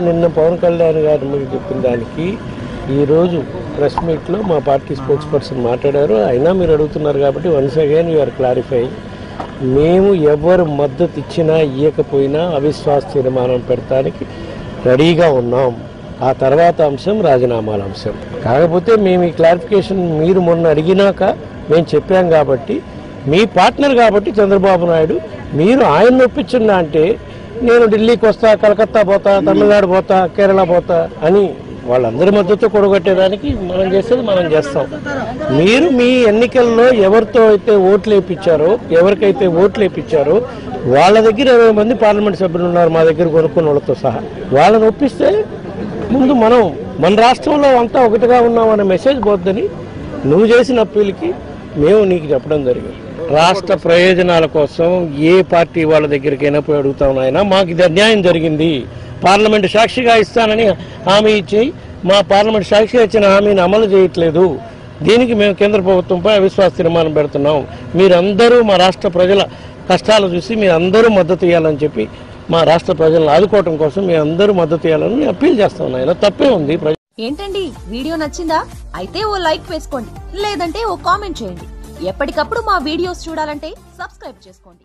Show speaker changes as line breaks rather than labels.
నిన్న పవన్ కళ్యాణ్ గారు మీరు చెప్పిన దానికి ఈరోజు ప్రెస్ మీట్లో మా పార్టీ స్పోక్స్ పర్సన్ మాట్లాడారు. అయినా మీరు అడుగుతున్నారు కాబట్టి వన్స్ అగైన్ యూఆర్ క్లారిఫైయింగ్. మేము ఎవరు మద్దతు ఇచ్చినా ఇవ్వకపోయినా అవిశ్వాస తీర్మానం పెడతానికి రెడీగా ఉన్నాం. ఆ తర్వాత అంశం రాజీనామాల అంశం. కాకపోతే మేము ఈ క్లారిఫికేషన్ మీరు మొన్న అడిగినాక మేము చెప్పాం కాబట్టి, మీ పార్ట్నర్ కాబట్టి చంద్రబాబు నాయుడు, మీరు ఆయన ఒప్పించిందా అంటే నేను ఢిల్లీకి వస్తా, కలకత్తా పోతా, తమిళనాడు పోతా, కేరళ పోతా అని వాళ్ళందరి మద్దతు కూడగట్టేదానికి మనం చేసేది మనం చేస్తాం. మీరు మీ ఎన్నికల్లో ఎవరితో అయితే ఓట్లు వేయించారో, ఎవరికైతే ఓట్లు వేయించారో వాళ్ళ దగ్గర 20 మంది పార్లమెంట్ సభ్యులు ఉన్నారు మా దగ్గర కొనుక్కున్న వాళ్ళతో సహా. వాళ్ళని ఒప్పిస్తే ముందు మనం మన రాష్ట్రంలో అంతా ఒకటిగా ఉన్నామనే మెసేజ్ పోద్దని నువ్వు చేసిన అప్పీల్కి మేము నీకు చెప్పడం జరిగింది. రాష్ట్ర ప్రయోజనాల కోసం ఏ పార్టీ వాళ్ళ దగ్గరికైనా పోయి అడుగుతాం నాయన, మాకు ఇది అన్యాయం జరిగింది, పార్లమెంట్ సాక్షిగా ఇస్తానని హామీ ఇచ్చి మా పార్లమెంట్ సాక్షిగా ఇచ్చిన హామీని అమలు చేయట్లేదు, దీనికి మేము కేంద్ర ప్రభుత్వంపై అవిశ్వాస తీర్మానం పెడుతున్నాం, మీరందరూ మా రాష్ట్ర ప్రజల కష్టాలు చూసి మీరందరూ మద్దతు ఇవ్వాలని చెప్పి మా రాష్ట్ర ప్రజలను ఆదుకోవడం కోసం మీ అందరూ మద్దతు ఇవ్వాలని అప్పీల్ చేస్తాం నాయన. తప్పే ఉంది.
ఏంటండి వీడియో నచ్చిందా? అయితే ఓ లైక్ వేసుకోండి, లేదంటే ఓ కామెంట్ చేయండి. ఎప్పటికప్పుడు మా వీడియోస్ చూడాలంటే సబ్స్క్రైబ్ చేసుకోండి.